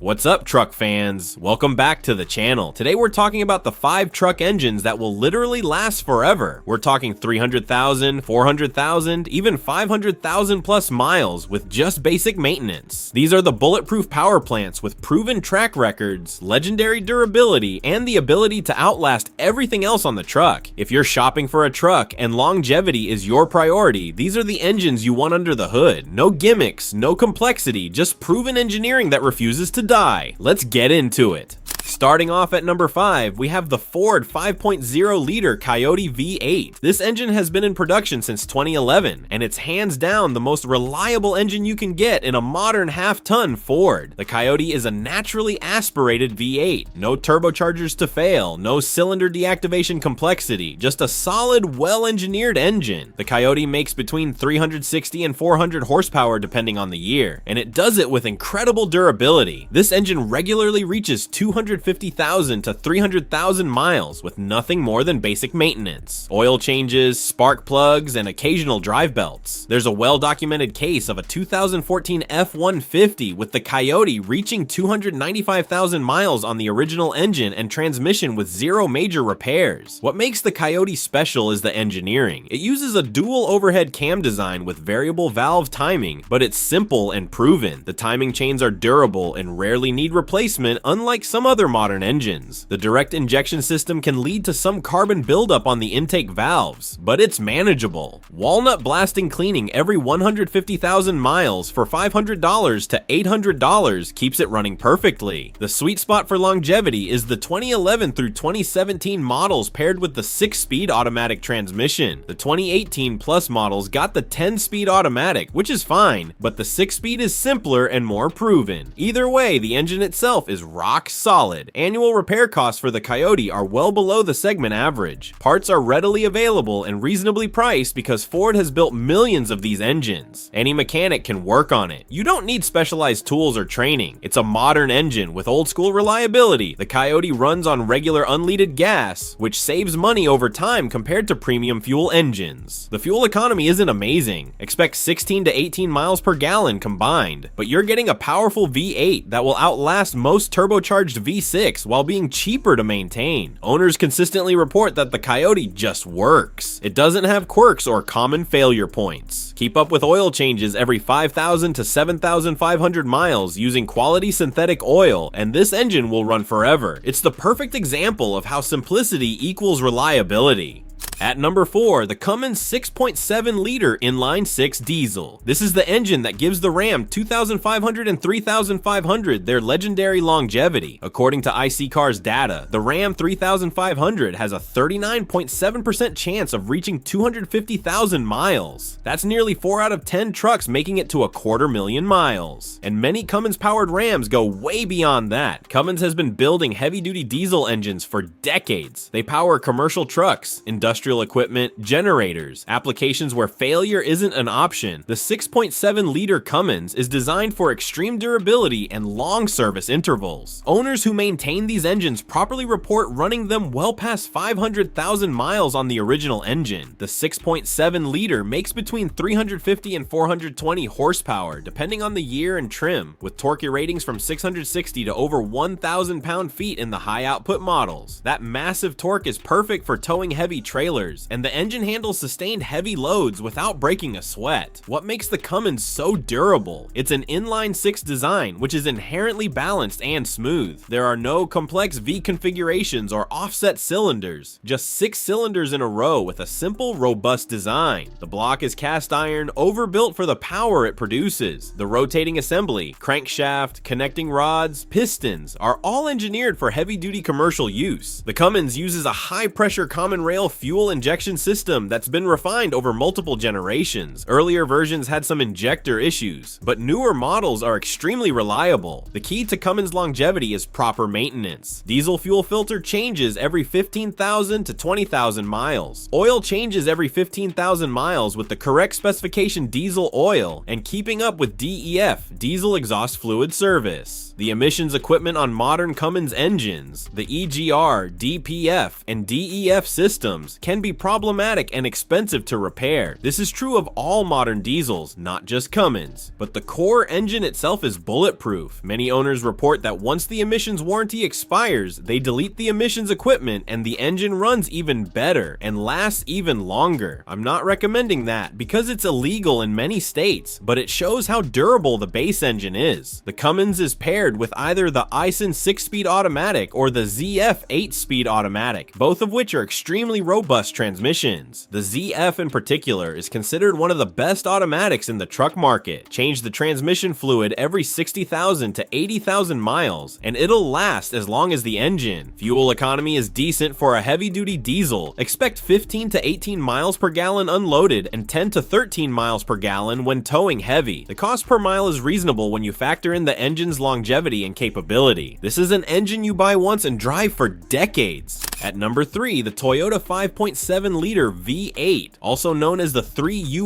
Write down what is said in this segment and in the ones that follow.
What's up, truck fans? Welcome back to the channel. Today we're talking about the 5 truck engines that will literally last forever. We're talking 300,000, 400,000, even 500,000 plus miles with just basic maintenance. These are the Bulletproof power plants with proven track records, legendary durability, and the ability to outlast everything else on the truck. If you're shopping for a truck and longevity is your priority, these are the engines you want under the hood. No gimmicks, no complexity, just proven engineering that refuses to die. Let's get into it. Starting off at number 5, we have the Ford 5.0 liter Coyote V8. This engine has been in production since 2011, and it's hands down the most reliable engine you can get in a modern half-ton Ford. The Coyote is a naturally aspirated V8. No turbochargers to fail, no cylinder deactivation complexity, just a solid, well-engineered engine. The Coyote makes between 360 and 400 horsepower depending on the year, and it does it with incredible durability. This engine regularly reaches 250,000 to 300,000 miles with nothing more than basic maintenance. Oil changes, spark plugs, and occasional drive belts. There's a well-documented case of a 2014 F-150 with the Coyote reaching 295,000 miles on the original engine and transmission with zero major repairs. What makes the Coyote special is the engineering. It uses a dual overhead cam design with variable valve timing, but it's simple and proven. The timing chains are durable and rarely need replacement, unlike some other modern engines. The direct injection system can lead to some carbon buildup on the intake valves, but it's manageable. Walnut blasting cleaning every 150,000 miles for $500 to $800 keeps it running perfectly. The sweet spot for longevity is the 2011 through 2017 models paired with the 6-speed automatic transmission. The 2018 plus models got the 10-speed automatic, which is fine, but the 6-speed is simpler and more proven. Either way, the engine itself is rock solid. Annual repair costs for the Coyote are well below the segment average. Parts are readily available and reasonably priced because Ford has built millions of these engines. Any mechanic can work on it. You don't need specialized tools or training. It's a modern engine with old school reliability. The Coyote runs on regular unleaded gas, which saves money over time compared to premium fuel engines. The fuel economy isn't amazing. Expect 16 to 18 miles per gallon combined, but you're getting a powerful V8 that will outlast most turbocharged V6 while being cheaper to maintain. Owners consistently report that the Coyote just works. It doesn't have quirks or common failure points. Keep up with oil changes every 5,000 to 7,500 miles using quality synthetic oil, and this engine will run forever. It's the perfect example of how simplicity equals reliability. At number 4, the Cummins 6.7 liter inline-6 diesel. This is the engine that gives the Ram 2,500 and 3,500 their legendary longevity. According to iSeeCars data, the Ram 3,500 has a 39.7% chance of reaching 250,000 miles. That's nearly 4 out of 10 trucks making it to 250,000 miles. And many Cummins-powered Rams go way beyond that. Cummins has been building heavy-duty diesel engines for decades. They power commercial trucks, industrial equipment, generators, applications where failure isn't an option. The 6.7 liter Cummins is designed for extreme durability and long service intervals. Owners who maintain these engines properly report running them well past 500,000 miles on the original engine. The 6.7 liter makes between 350 and 420 horsepower depending on the year and trim, with torque ratings from 660 to over 1,000 pound-feet in the high output models. That massive torque is perfect for towing heavy trailers, and the engine handles sustained heavy loads without breaking a sweat. What makes the Cummins so durable? It's an inline-6 design, which is inherently balanced and smooth. There are no complex V configurations or offset cylinders, just 6 cylinders in a row with a simple, robust design. The block is cast iron, overbuilt for the power it produces. The rotating assembly, crankshaft, connecting rods, pistons are all engineered for heavy-duty commercial use. The Cummins uses a high-pressure common rail fuel injection system that's been refined over multiple generations. Earlier versions had some injector issues, but newer models are extremely reliable. The key to Cummins longevity is proper maintenance. Diesel fuel filter changes every 15,000 to 20,000 miles. Oil changes every 15,000 miles with the correct specification diesel oil, and keeping up with DEF, diesel exhaust fluid service. The emissions equipment on modern Cummins engines, the EGR, DPF, and DEF systems, can can be problematic and expensive to repair. This is true of all modern diesels, not just Cummins. But the core engine itself is bulletproof. Many owners report that once the emissions warranty expires, they delete the emissions equipment and the engine runs even better and lasts even longer. I'm not recommending that because it's illegal in many states, but it shows how durable the base engine is. The Cummins is paired with either the Aisin 6-speed automatic or the ZF 8-speed automatic, both of which are extremely robust transmissions. The ZF in particular is considered one of the best automatics in the truck market. Change the transmission fluid every 60,000 to 80,000 miles, and it'll last as long as the engine. Fuel economy is decent for a heavy-duty diesel. Expect 15 to 18 miles per gallon unloaded and 10 to 13 miles per gallon when towing heavy. The cost per mile is reasonable when you factor in the engine's longevity and capability. This is an engine you buy once and drive for decades. At number 3, the Toyota 5.7-liter V8, also known as the 3UR-FE.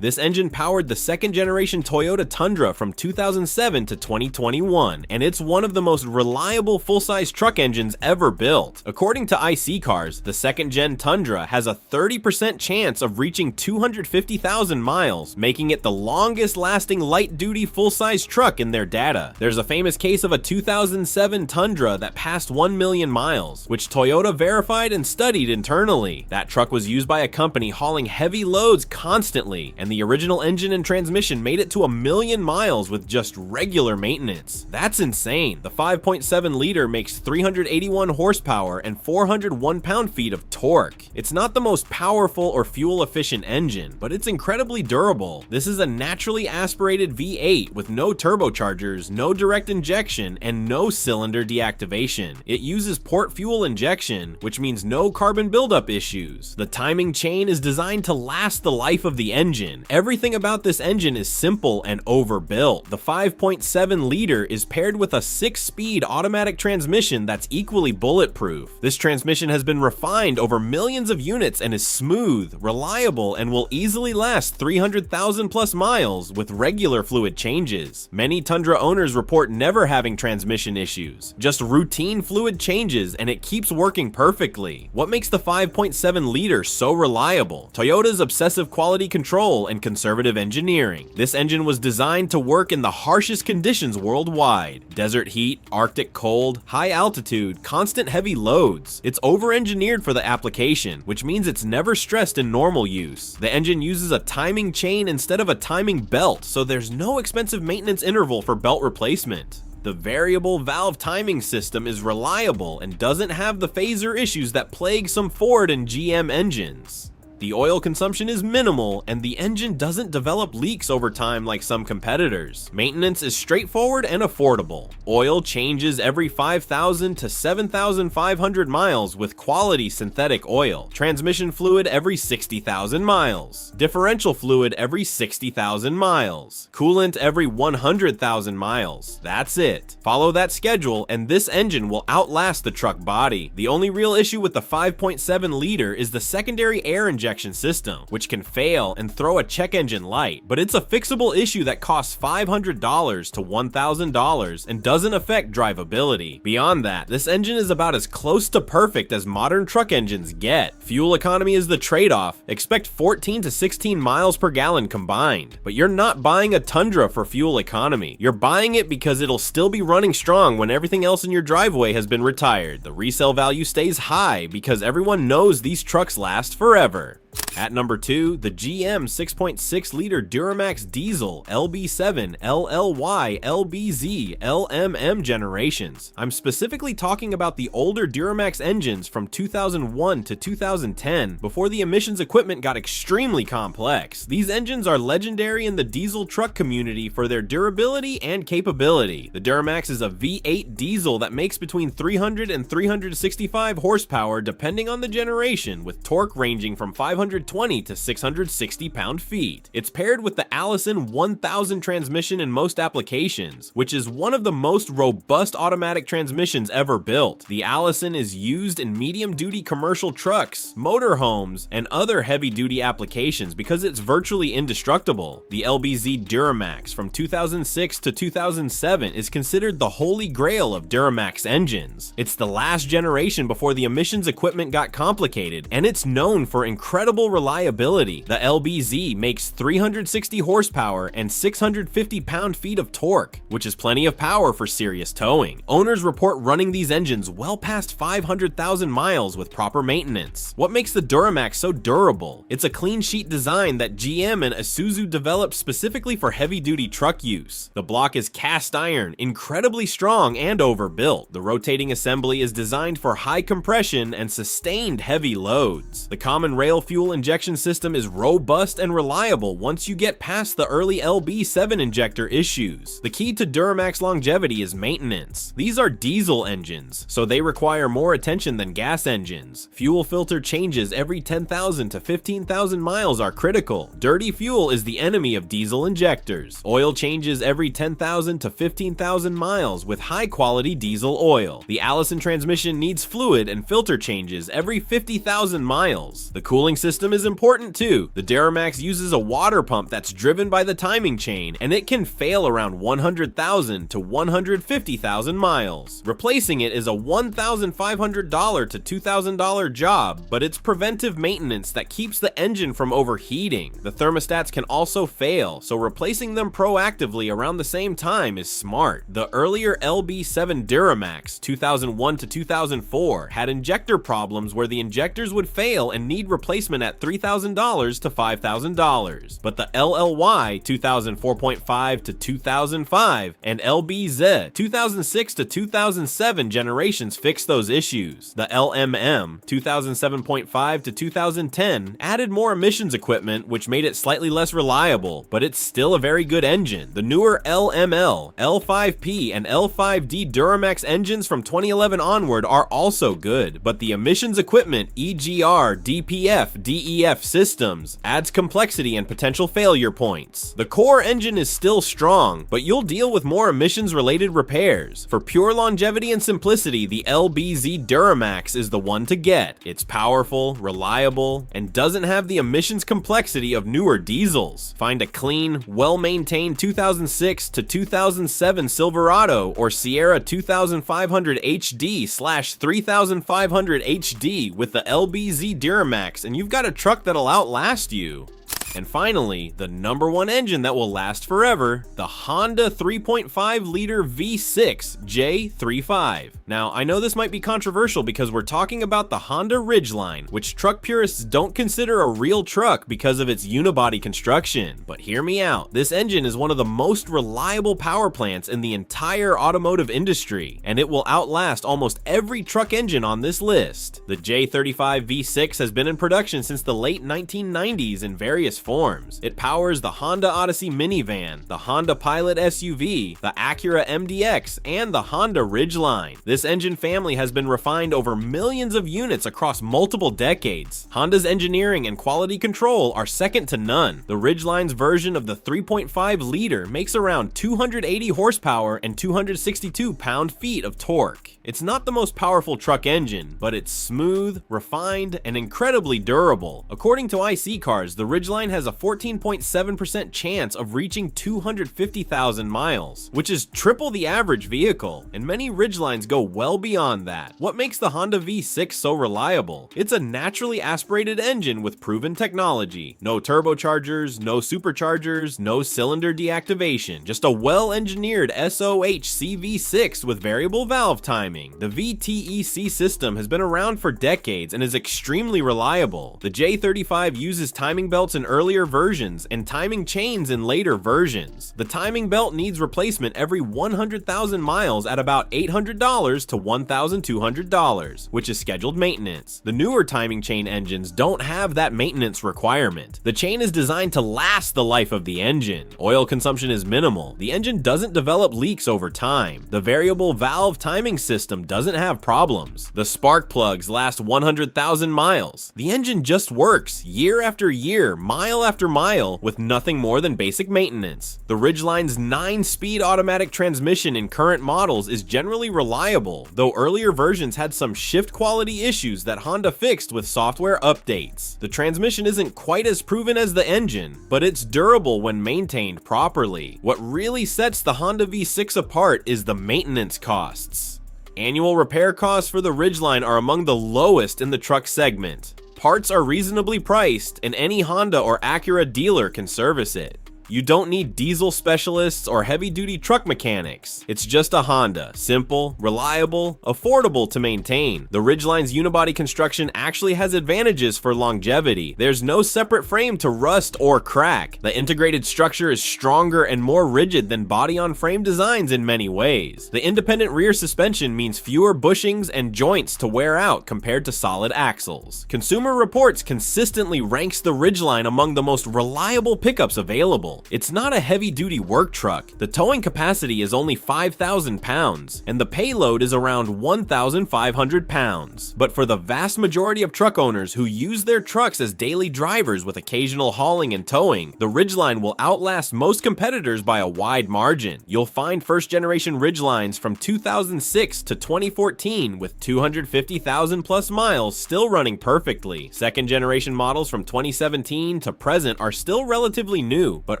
This engine powered the second-generation Toyota Tundra from 2007 to 2021, and it's one of the most reliable full-size truck engines ever built. According to iSeeCars, the second-gen Tundra has a 30% chance of reaching 250,000 miles, making it the longest-lasting light-duty full-size truck in their data. There's a famous case of a 2007 Tundra that passed 1 million miles, which Toyota verified and studied internally. That truck was used by a company hauling heavy loads constantly, and the original engine and transmission made it to 1 million miles with just regular maintenance. That's insane. The 5.7-liter makes 381 horsepower and 401 pound-feet of torque. It's not the most powerful or fuel-efficient engine, but it's incredibly durable. This is a naturally aspirated V8 with no turbochargers, no direct injection, and no cylinder deactivation. It uses port fuel injection, which means no carbon buildup issues. The timing chain is designed to last the life of the engine. Everything about this engine is simple and overbuilt. The 5.7-liter is paired with a 6-speed automatic transmission that's equally bulletproof. This transmission has been refined over millions of units and is smooth, reliable, and will easily last 300,000 plus miles with regular fluid changes. Many Tundra owners report never having transmission issues, just routine fluid changes, and it keeps working perfectly. What makes the 5.7-liter so reliable? Toyota's obsessive quality control and conservative engineering. This engine was designed to work in the harshest conditions worldwide: desert heat, Arctic cold, high altitude, constant heavy loads. It's over-engineered for the application, which means it's never stressed in normal use. The engine uses a timing chain instead of a timing belt, so there's no expensive maintenance interval for belt replacement. The variable valve timing system is reliable and doesn't have the phaser issues that plague some Ford and GM engines. The oil consumption is minimal, and the engine doesn't develop leaks over time like some competitors. Maintenance is straightforward and affordable. Oil changes every 5,000 to 7,500 miles with quality synthetic oil. Transmission fluid every 60,000 miles. Differential fluid every 60,000 miles. Coolant every 100,000 miles. That's it. Follow that schedule, and this engine will outlast the truck body. The only real issue with the 5.7-liter is the secondary air injection system, which can fail and throw a check engine light, but it's a fixable issue that costs $500 to $1,000 and doesn't affect drivability. Beyond that, this engine is about as close to perfect as modern truck engines get. Fuel economy is the trade-off. Expect 14 to 16 miles per gallon combined. But you're not buying a Tundra for fuel economy. You're buying it because it'll still be running strong when everything else in your driveway has been retired. The resale value stays high because everyone knows these trucks last forever. At number 2, the GM 6.6-liter Duramax Diesel LB7, LLY, LBZ, LMM generations. I'm specifically talking about the older Duramax engines from 2001 to 2010, before the emissions equipment got extremely complex. These engines are legendary in the diesel truck community for their durability and capability. The Duramax is a V8 diesel that makes between 300 and 365 horsepower depending on the generation, with torque ranging from 500 520 to 660 pound-feet. It's paired with the Allison 1000 transmission in most applications, which is one of the most robust automatic transmissions ever built. The Allison is used in medium-duty commercial trucks, motorhomes, and other heavy-duty applications because it's virtually indestructible. The LBZ Duramax from 2006 to 2007 is considered the holy grail of Duramax engines. It's the last generation before the emissions equipment got complicated, and it's known for incredible reliability. The LBZ makes 360 horsepower and 650 pound-feet of torque, which is plenty of power for serious towing. Owners report running these engines well past 500,000 miles with proper maintenance. What makes the Duramax so durable? It's a clean sheet design that GM and Isuzu developed specifically for heavy-duty truck use. The block is cast iron, incredibly strong and overbuilt. The rotating assembly is designed for high compression and sustained heavy loads. The common rail fuel injection system is robust and reliable once you get past the early LB7 injector issues. The key to Duramax longevity is maintenance. These are diesel engines, so they require more attention than gas engines. Fuel filter changes every 10,000 to 15,000 miles are critical. Dirty fuel is the enemy of diesel injectors. Oil changes every 10,000 to 15,000 miles with high-quality diesel oil. The Allison transmission needs fluid and filter changes every 50,000 miles. The cooling system is important too. The Duramax uses a water pump that's driven by the timing chain, and it can fail around 100,000 to 150,000 miles. Replacing it is a $1,500 to $2,000 job, but it's preventive maintenance that keeps the engine from overheating. The thermostats can also fail, so replacing them proactively around the same time is smart. The earlier LB7 Duramax 2001 to 2004 had injector problems where the injectors would fail and need replacement at $3,000 to $5,000. But the LLY 2004.5 to 2005 and LBZ 2006 to 2007 generations fixed those issues. The LMM 2007.5 to 2010 added more emissions equipment, which made it slightly less reliable, but it's still a very good engine. The newer LML, L5P, and L5D Duramax engines from 2011 onward are also good, but the emissions equipment EGR, DPF, DEF systems adds complexity and potential failure points. The core engine is still strong, but you'll deal with more emissions-related repairs. For pure longevity and simplicity, the LBZ Duramax is the one to get. It's powerful, reliable, and doesn't have the emissions complexity of newer diesels. Find a clean, well-maintained 2006 to 2007 Silverado or Sierra 2500 HD/3500 HD with the LBZ Duramax, and you've got a truck that'll outlast you. And finally, the #1 engine that will last forever, the Honda 3.5-liter V6 J35. Now, I know this might be controversial because we're talking about the Honda Ridgeline, which truck purists don't consider a real truck because of its unibody construction. But hear me out, this engine is one of the most reliable power plants in the entire automotive industry, and it will outlast almost every truck engine on this list. The J35 V6 has been in production since the late 1990s in various forms. It powers the Honda Odyssey minivan, the Honda Pilot SUV, the Acura MDX, and the Honda Ridgeline. This engine family has been refined over millions of units across multiple decades. Honda's engineering and quality control are second to none. The Ridgeline's version of the 3.5-liter makes around 280 horsepower and 262 pound-feet of torque. It's not the most powerful truck engine, but it's smooth, refined, and incredibly durable. According to iSeeCars, the Ridgeline has a 14.7% chance of reaching 250,000 miles, which is triple the average vehicle, and many Ridgelines go well beyond that. What makes the Honda V6 so reliable? It's a naturally aspirated engine with proven technology. No turbochargers, no superchargers, no cylinder deactivation, just a well-engineered SOH CV6 with variable valve timing. The VTEC system has been around for decades and is extremely reliable. The J35 uses timing belts and earlier versions and timing chains in later versions. The timing belt needs replacement every 100,000 miles at about $800 to $1,200, which is scheduled maintenance. The newer timing chain engines don't have that maintenance requirement. The chain is designed to last the life of the engine. Oil consumption is minimal. The engine doesn't develop leaks over time. The variable valve timing system doesn't have problems. The spark plugs last 100,000 miles. The engine just works year after year, mile after mile, with nothing more than basic maintenance. The Ridgeline's 9-speed automatic transmission in current models is generally reliable, though earlier versions had some shift quality issues that Honda fixed with software updates. The transmission isn't quite as proven as the engine, but it's durable when maintained properly. What really sets the Honda V6 apart is the maintenance costs. Annual repair costs for the Ridgeline are among the lowest in the truck segment. Parts are reasonably priced, and any Honda or Acura dealer can service it. You don't need diesel specialists or heavy-duty truck mechanics. It's just a Honda. Simple, reliable, affordable to maintain. The Ridgeline's unibody construction actually has advantages for longevity. There's no separate frame to rust or crack. The integrated structure is stronger and more rigid than body-on-frame designs in many ways. The independent rear suspension means fewer bushings and joints to wear out compared to solid axles. Consumer Reports consistently ranks the Ridgeline among the most reliable pickups available. It's not a heavy-duty work truck. The towing capacity is only 5,000 pounds, and the payload is around 1,500 pounds. But for the vast majority of truck owners who use their trucks as daily drivers with occasional hauling and towing, the Ridgeline will outlast most competitors by a wide margin. You'll find first-generation Ridgelines from 2006 to 2014 with 250,000 plus miles still running perfectly. Second-generation models from 2017 to present are still relatively new, but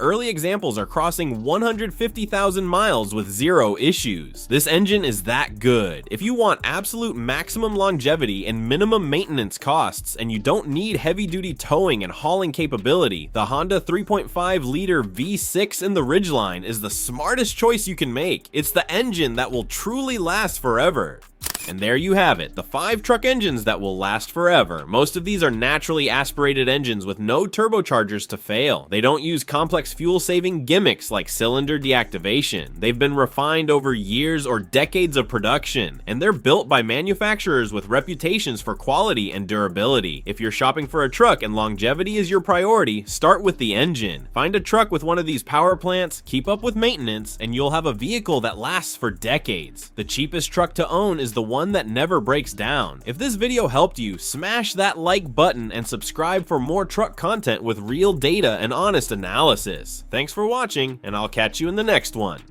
early examples are crossing 150,000 miles with zero issues. This engine is that good. If you want absolute maximum longevity and minimum maintenance costs, and you don't need heavy-duty towing and hauling capability, the Honda 3.5-liter V6 in the Ridgeline is the smartest choice you can make. It's the engine that will truly last forever. And there you have it, the 5 truck engines that will last forever. Most of these are naturally aspirated engines with no turbochargers to fail. They don't use complex fuel-saving gimmicks like cylinder deactivation. They've been refined over years or decades of production, and they're built by manufacturers with reputations for quality and durability. If you're shopping for a truck and longevity is your priority, start with the engine. Find a truck with one of these power plants, keep up with maintenance, and you'll have a vehicle that lasts for decades. The cheapest truck to own is the one that never breaks down. If this video helped you, smash that like button and subscribe for more truck content with real data and honest analysis. Thanks for watching, and I'll catch you in the next one.